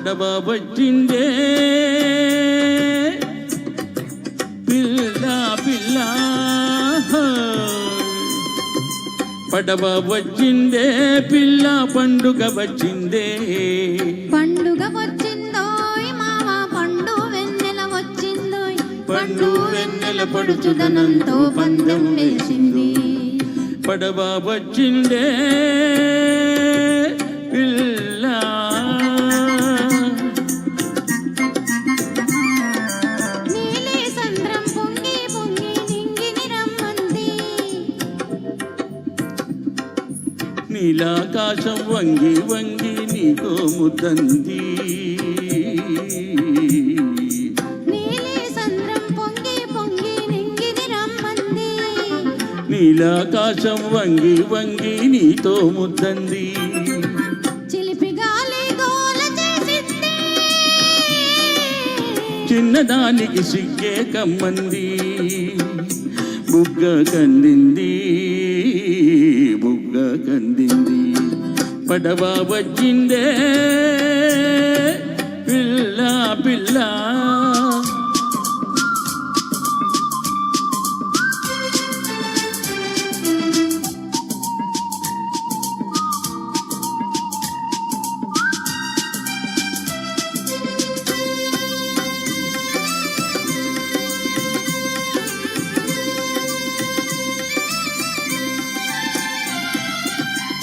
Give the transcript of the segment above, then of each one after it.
పడవ వచ్చిందే పిల్ల పిల్ల పడవ వచ్చిందే పిల్ల పండుగ వచ్చిందే పండుగ వచ్చిందోయ్ మామ పండు వెన్నెల వచ్చిందోయ్ పండు వెన్నెల పడుచుదనంతో పందెం వేసింది పడవ వచ్చిందే పిల్ల నీలి సంద్రం పొంగి పొంగి నింగిని రమ్మంది నీలాకాశం వంగి వంగి నీకో ముద్దంది నీలి సంద్రం పొంగి పొంగి నింగిని రమ్మంది నీలాకాశం వంగి వంగి నీతో ముద్దంది చిలిపి గాలి గోల చేసింది చిన్నదానికి సిగ్గే కమ్మంది బుగ్గ కందింది బుగ్గ కందింది పడవ వచ్చిందే పిల్ల పిల్ల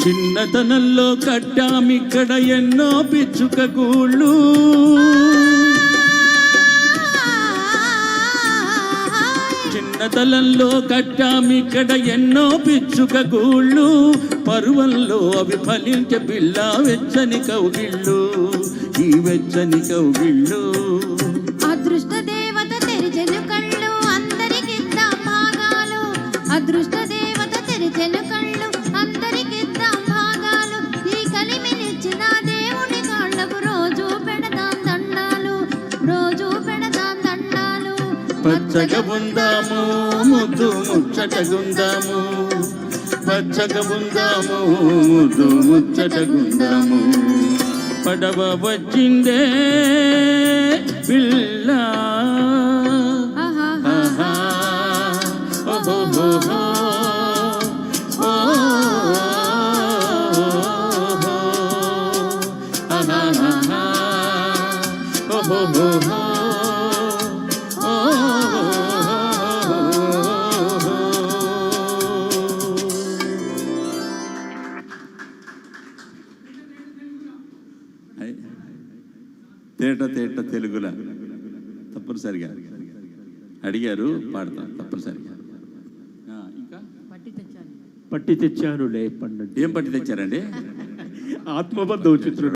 చిన్నతనంలో కట్టామిక్కడ ఎన్నో పిచ్చుక గూళ్ళు చిన్నతనంలో కట్టామిక్కడ ఎన్నో పిచ్చుక గూళ్ళు పరువంలో అవి ఫలించే పిల్ల వెచ్చని కౌగిళ్ళు ఈ వెచ్చని కౌగిళ్ళు అదృష్ట దేవత తెరిచెను కళ్ళు అందరికిద్దాం భాగాలు అదృష్ట దేవత తెరిచెను కళ్ళు అందరికిద్దాం భాగాలు ఈ కలిమినిచ్చిన దేవుని కాళ్ళకు రోజు పెడదాం దండాలు రోజు పెడదాం దండాలు పచ్చగా ఉందాము ముద్దు ముచ్చటగుందాము పచ్చగా ఉందాము ముద్దు ముచ్చటగుందాము పడవ వచ్చిందే పిల్ల ఆహా ఓహో తేట తెలుగులా తప్పనిసరిగా అడిగారు పాడతాం తప్పనిసరిగా ఇంకా పట్టి తెచ్చానులే పండు ఏం పట్టి తెచ్చారండి ఆత్మబంధం చిత్రం